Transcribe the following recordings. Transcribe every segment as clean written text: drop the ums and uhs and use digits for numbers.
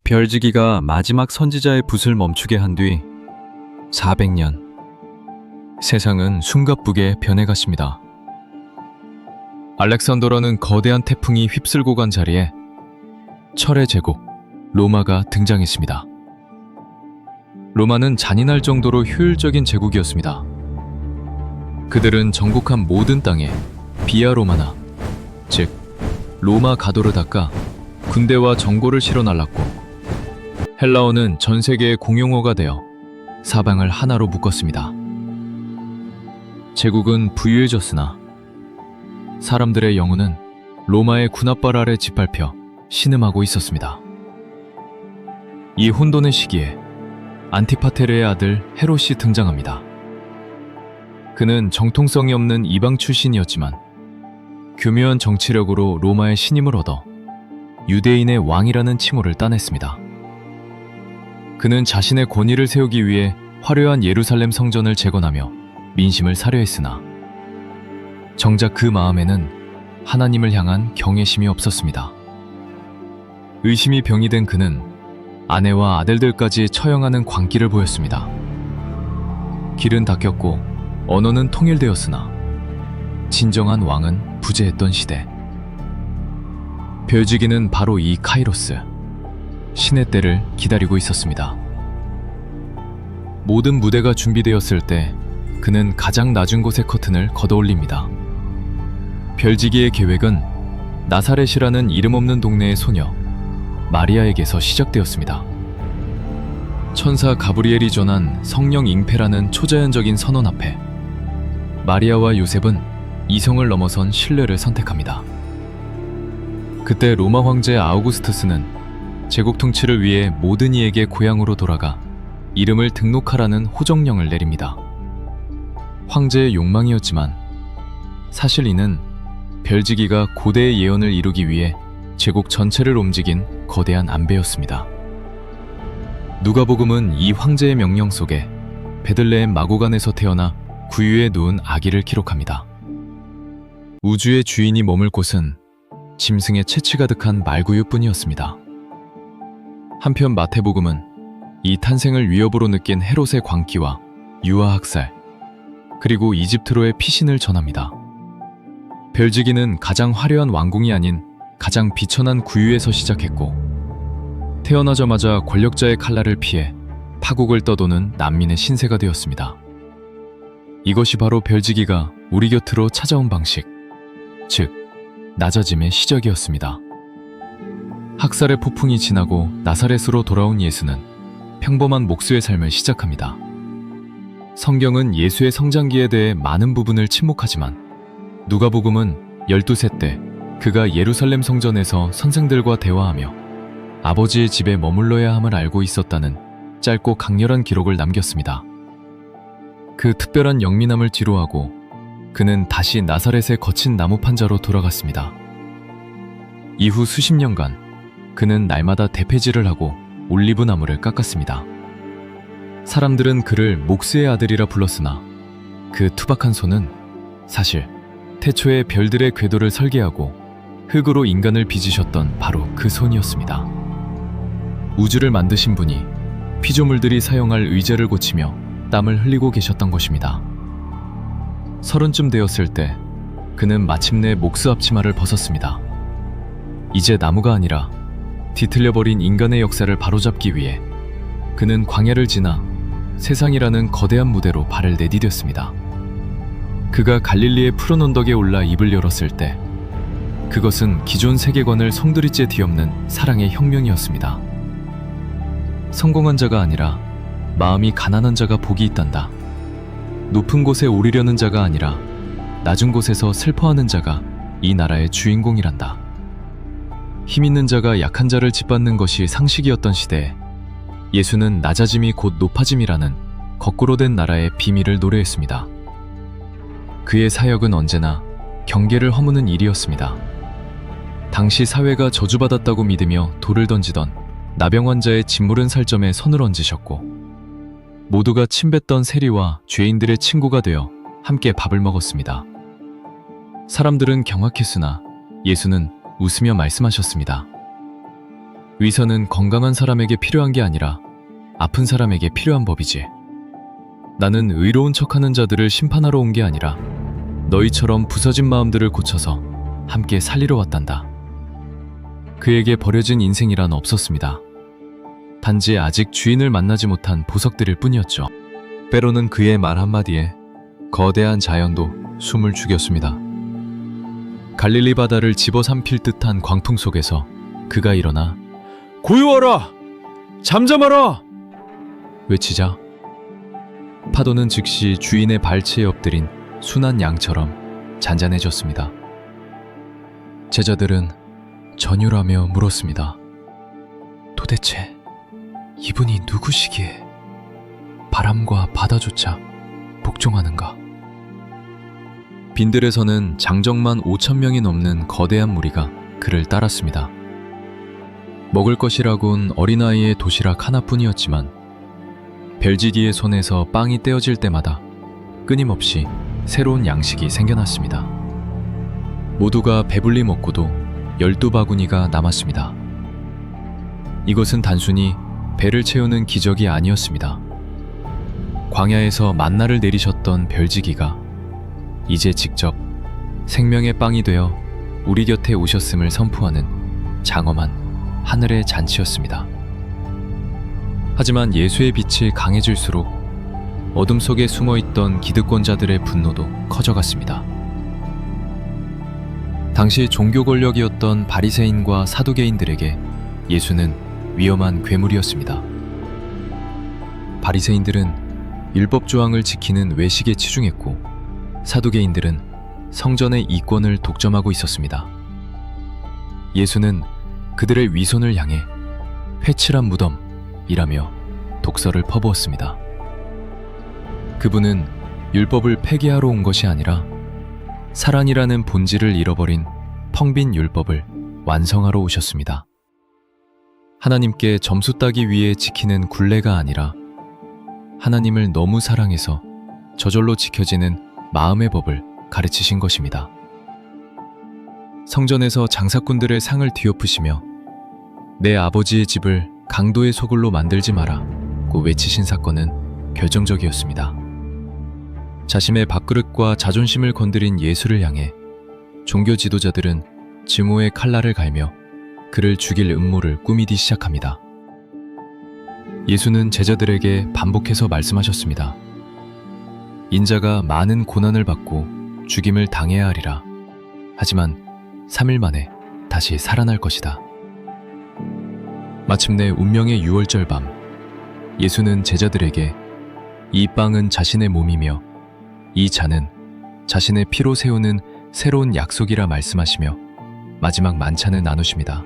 별지기가 마지막 선지자의 붓을 멈추게 한 뒤 400년, 세상은 숨가쁘게 변해갔습니다. 알렉산더라는 거대한 태풍이 휩쓸고 간 자리에 철의 제국 로마가 등장했습니다. 로마는 잔인할 정도로 효율적인 제국이었습니다. 그들은 정복한 모든 땅에 비아 로마나, 즉 로마 가도를 닦아 군대와 정보를 실어 날랐고, 헬라어는 전 세계의 공용어가 되어 사방을 하나로 묶었습니다. 제국은 부유해졌으나 사람들의 영혼은 로마의 군합발 아래 짓밟혀 신음하고 있었습니다. 이 혼돈의 시기에 안티파테르의 아들 헤롯이 등장합니다. 그는 정통성이 없는 이방 출신이었지만 교묘한 정치력으로 로마의 신임을 얻어 유대인의 왕이라는 칭호를 따냈습니다. 그는 자신의 권위를 세우기 위해 화려한 예루살렘 성전을 재건하며 민심을 사려했으나 정작 그 마음에는 하나님을 향한 경외심이 없었습니다. 의심이 병이 된 그는 아내와 아들들까지 처형하는 광기를 보였습니다. 길은 닦였고 언어는 통일되었으나 진정한 왕은 부재했던 시대. 별지기는 바로 이 카이로스, 신의 때를 기다리고 있었습니다. 모든 무대가 준비되었을 때 그는 가장 낮은 곳의 커튼을 걷어올립니다. 별지기의 계획은 나사렛이라는 이름 없는 동네의 소녀 마리아에게서 시작되었습니다. 천사 가브리엘이 전한 성령 잉패라는 초자연적인 선언 앞에 마리아와 요셉은 이성을 넘어선 신뢰를 선택합니다. 그때 로마 황제 아우구스투스는 제국 통치를 위해 모든 이에게 고향으로 돌아가 이름을 등록하라는 호정령을 내립니다. 황제의 욕망이었지만 사실 이는 별지기가 고대의 예언을 이루기 위해 제국 전체를 움직인 거대한 안배였습니다. 누가복음은 이 황제의 명령 속에 베들레헴 마구간에서 태어나 구유에 누운 아기를 기록합니다. 우주의 주인이 머물 곳은 짐승의 채취 가득한 말구유뿐이었습니다. 한편 마태복음은 이 탄생을 위협으로 느낀 헤롯의 광기와 유아학살, 그리고 이집트로의 피신을 전합니다. 별지기는 가장 화려한 왕궁이 아닌 가장 비천한 구유에서 시작했고, 태어나자마자 권력자의 칼날을 피해 파국을 떠도는 난민의 신세가 되었습니다. 이것이 바로 별지기가 우리 곁으로 찾아온 방식, 즉 낮아짐의 시작이었습니다. 학살의 폭풍이 지나고 나사렛으로 돌아온 예수는 평범한 목수의 삶을 시작합니다. 성경은 예수의 성장기에 대해 많은 부분을 침묵하지만 누가복음은 12세 때 그가 예루살렘 성전에서 선생들과 대화하며 아버지의 집에 머물러야 함을 알고 있었다는 짧고 강렬한 기록을 남겼습니다. 그 특별한 영민함을 뒤로하고 그는 다시 나사렛의 거친 나무 판자로 돌아갔습니다. 이후 수십 년간 그는 날마다 대패질을 하고 올리브 나무를 깎았습니다. 사람들은 그를 목수의 아들이라 불렀으나 그 투박한 손은 사실 태초에 별들의 궤도를 설계하고 흙으로 인간을 빚으셨던 바로 그 손이었습니다. 우주를 만드신 분이 피조물들이 사용할 의자를 고치며 땀을 흘리고 계셨던 것입니다. 30쯤 되었을 때 그는 마침내 목수 앞치마를 벗었습니다. 이제 나무가 아니라 뒤틀려버린 인간의 역사를 바로잡기 위해 그는 광야를 지나 세상이라는 거대한 무대로 발을 내디뎠습니다. 그가 갈릴리의 푸른 언덕에 올라 입을 열었을 때 그것은 기존 세계관을 송두리째 뒤엎는 사랑의 혁명이었습니다. 성공한 자가 아니라 마음이 가난한 자가 복이 있단다. 높은 곳에 오르려는 자가 아니라 낮은 곳에서 슬퍼하는 자가 이 나라의 주인공이란다. 힘 있는 자가 약한 자를 짓밟는 것이 상식이었던 시대에 예수는 낮아짐이 곧 높아짐이라는 거꾸로 된 나라의 비밀을 노래했습니다. 그의 사역은 언제나 경계를 허무는 일이었습니다. 당시 사회가 저주받았다고 믿으며 돌을 던지던 나병 환자의 짓무른 살점에 선을 얹으셨고, 모두가 침뱉던 세리와 죄인들의 친구가 되어 함께 밥을 먹었습니다. 사람들은 경악했으나 예수는 웃으며 말씀하셨습니다. 위선은 건강한 사람에게 필요한 게 아니라 아픈 사람에게 필요한 법이지. 나는 의로운 척하는 자들을 심판하러 온 게 아니라 너희처럼 부서진 마음들을 고쳐서 함께 살리러 왔단다. 그에게 버려진 인생이란 없었습니다. 단지 아직 주인을 만나지 못한 보석들일 뿐이었죠. 때로는 그의 말 한마디에 거대한 자연도 숨을 죽였습니다. 갈릴리 바다를 집어삼킬 듯한 광풍 속에서 그가 일어나 고요하라! 잠잠하라! 외치자 파도는 즉시 주인의 발치에 엎드린 순한 양처럼 잔잔해졌습니다. 제자들은 전율하며 물었습니다. 도대체 이분이 누구시기에 바람과 바다조차 복종하는가? 빈들에서는 장정만 5,000명이 넘는 거대한 무리가 그를 따랐습니다. 먹을 것이라곤 어린아이의 도시락 하나뿐이었지만 벨지기의 손에서 빵이 떼어질 때마다 끊임없이 새로운 양식이 생겨났습니다. 모두가 배불리 먹고도 12바구니가 남았습니다. 이것은 단순히 배를 채우는 기적이 아니었습니다. 광야에서 만나를 내리셨던 벨지기가 이제 직접 생명의 빵이 되어 우리 곁에 오셨음을 선포하는 장엄한 하늘의 잔치였습니다. 하지만 예수의 빛이 강해질수록 어둠 속에 숨어있던 기득권자들의 분노도 커져갔습니다. 당시 종교 권력이었던 바리새인과 사두개인들에게 예수는 위험한 괴물이었습니다. 바리새인들은 율법 조항을 지키는 외식에 치중했고 사두개인들은 성전의 이권을 독점하고 있었습니다. 예수는 그들의 위선을 향해 회칠한 무덤이라며 독설을 퍼부었습니다. 그분은 율법을 폐기하러 온 것이 아니라 사랑이라는 본질을 잃어버린 텅 빈 율법을 완성하러 오셨습니다. 하나님께 점수 따기 위해 지키는 굴레가 아니라 하나님을 너무 사랑해서 저절로 지켜지는 마음의 법을 가르치신 것입니다. 성전에서 장사꾼들의 상을 뒤엎으시며 내 아버지의 집을 강도의 소굴로 만들지 마라고 외치신 사건은 결정적이었습니다. 자신의 밥그릇과 자존심을 건드린 예수를 향해 종교 지도자들은 증오의 칼날을 갈며 그를 죽일 음모를 꾸미기 시작합니다. 예수는 제자들에게 반복해서 말씀하셨습니다. 인자가 많은 고난을 받고 죽임을 당해야 하리라. 하지만 3일 만에 다시 살아날 것이다. 마침내 운명의 6월절 밤, 예수는 제자들에게 이 빵은 자신의 몸이며 이 잔은 자신의 피로 세우는 새로운 약속이라 말씀하시며 마지막 만찬을 나누십니다.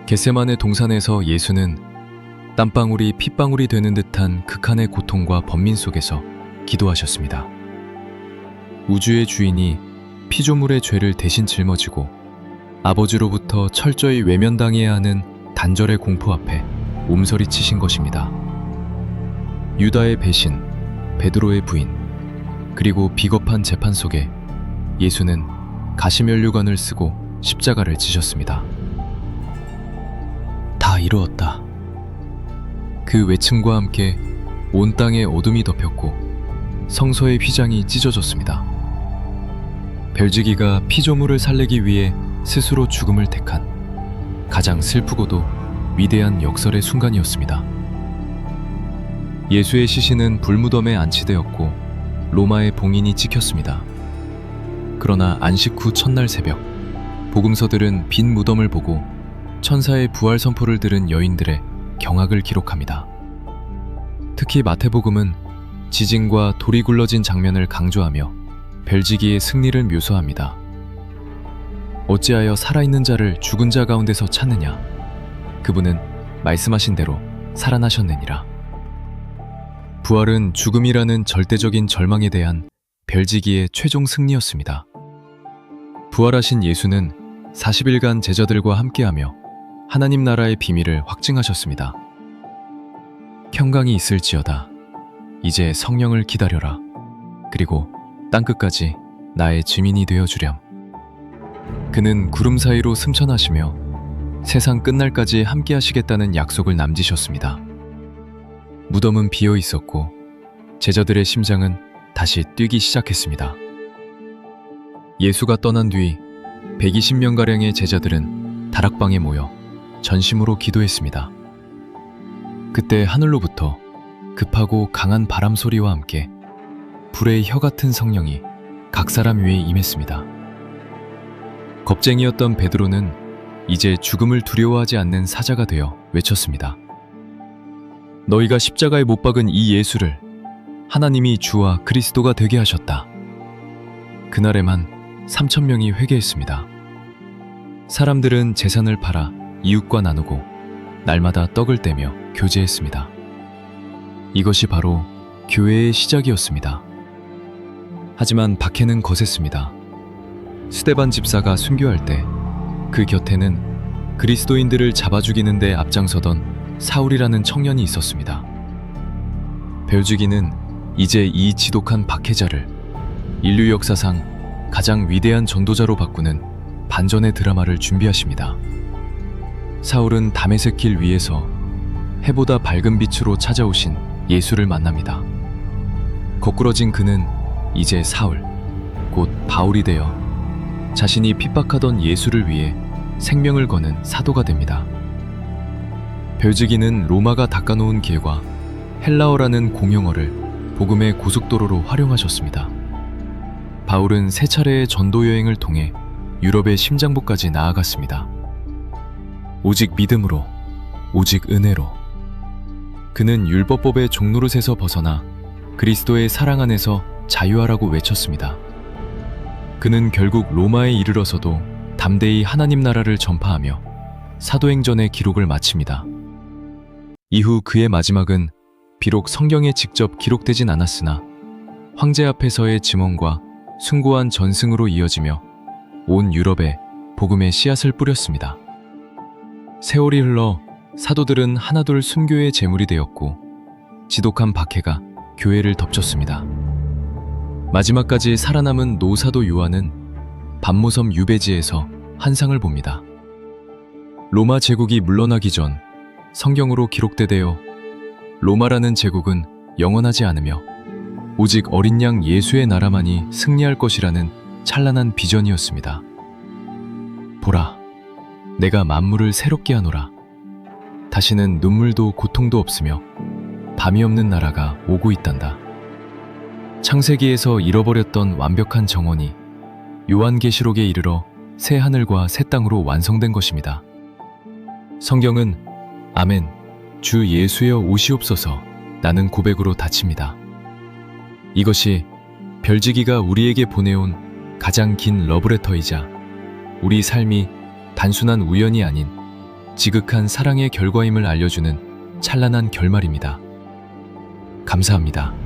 겟세마네 동산에서 예수는 땀방울이 핏방울이 되는 듯한 극한의 고통과 번민 속에서 기도하셨습니다. 우주의 주인이 피조물의 죄를 대신 짊어지고 아버지로부터 철저히 외면당해야 하는 단절의 공포 앞에 몸서리치신 것입니다. 유다의 배신, 베드로의 부인, 그리고 비겁한 재판 속에 예수는 가시면류관을 쓰고 십자가를 지셨습니다. 다 이루었다. 그 외침과 함께 온 땅에 어둠이 덮였고 성소의 휘장이 찢어졌습니다. 벨지기가 피조물을 살리기 위해 스스로 죽음을 택한 가장 슬프고도 위대한 역설의 순간이었습니다. 예수의 시신은 불무덤에 안치되었고 로마의 봉인이 찍혔습니다. 그러나 안식 후 첫날 새벽, 복음서들은 빈 무덤을 보고 천사의 부활 선포를 들은 여인들의 경악을 기록합니다. 특히 마태복음은 지진과 돌이 굴러진 장면을 강조하며 벨지기의 승리를 묘사합니다. 어찌하여 살아있는 자를 죽은 자 가운데서 찾느냐? 그분은 말씀하신 대로 살아나셨느니라. 부활은 죽음이라는 절대적인 절망에 대한 벨지기의 최종 승리였습니다. 부활하신 예수는 40일간 제자들과 함께하며 하나님 나라의 비밀을 확증하셨습니다. 평강이 있을지어다. 이제 성령을 기다려라. 그리고 땅끝까지 나의 증인이 되어주렴. 그는 구름 사이로 승천하시며 세상 끝날까지 함께 하시겠다는 약속을 남기셨습니다. 무덤은 비어 있었고 제자들의 심장은 다시 뛰기 시작했습니다. 예수가 떠난 뒤 120명가량의 제자들은 다락방에 모여 전심으로 기도했습니다. 그때 하늘로부터 급하고 강한 바람 소리와 함께 불의 혀 같은 성령이 각 사람 위에 임했습니다. 겁쟁이였던 베드로는 이제 죽음을 두려워하지 않는 사자가 되어 외쳤습니다. 너희가 십자가에 못 박은 이 예수를 하나님이 주와 그리스도가 되게 하셨다. 그날에만 3,000명이 회개했습니다. 사람들은 재산을 팔아 이웃과 나누고 날마다 떡을 떼며 교제했습니다. 이것이 바로 교회의 시작이었습니다. 하지만 박해는 거셌습니다. 스데반 집사가 순교할 때 그 곁에는 그리스도인들을 잡아 죽이는 데 앞장서던 사울이라는 청년이 있었습니다. 벨주기는 이제 이 지독한 박해자를 인류 역사상 가장 위대한 전도자로 바꾸는 반전의 드라마를 준비하십니다. 사울은 다메섹 길 위에서 해보다 밝은 빛으로 찾아오신 예수를 만납니다. 거꾸러진 그는 이제 사울, 곧 바울이 되어 자신이 핍박하던 예수를 위해 생명을 거는 사도가 됩니다. 벨즈기는 로마가 닦아놓은 길과 헬라어라는 공용어를 복음의 고속도로로 활용하셨습니다. 바울은 세 차례의 전도 여행을 통해 유럽의 심장부까지 나아갔습니다. 오직 믿음으로, 오직 은혜로. 그는 율법법의 종노릇에서 벗어나 그리스도의 사랑 안에서 자유하라고 외쳤습니다. 그는 결국 로마에 이르러서도 담대히 하나님 나라를 전파하며 사도행전의 기록을 마칩니다. 이후 그의 마지막은 비록 성경에 직접 기록되진 않았으나 황제 앞에서의 증언과 숭고한 전승으로 이어지며 온 유럽에 복음의 씨앗을 뿌렸습니다. 세월이 흘러 사도들은 하나둘 순교의 제물이 되었고 지독한 박해가 교회를 덮쳤습니다. 마지막까지 살아남은 노사도 요한은 밤모섬 유배지에서 환상을 봅니다. 로마 제국이 물러나기 전 성경으로 기록되되어 로마라는 제국은 영원하지 않으며 오직 어린 양 예수의 나라만이 승리할 것이라는 찬란한 비전이었습니다. 보라, 내가 만물을 새롭게 하노라. 다시는 눈물도 고통도 없으며 밤이 없는 나라가 오고 있단다. 창세기에서 잃어버렸던 완벽한 정원이 요한계시록에 이르러 새 하늘과 새 땅으로 완성된 것입니다. 성경은 아멘, 주 예수여 오시옵소서 라는 고백으로 닫힙니다. 이것이 별지기가 우리에게 보내온 가장 긴 러브레터이자 우리 삶이 단순한 우연이 아닌 지극한 사랑의 결과임을 알려주는 찬란한 결말입니다. 감사합니다.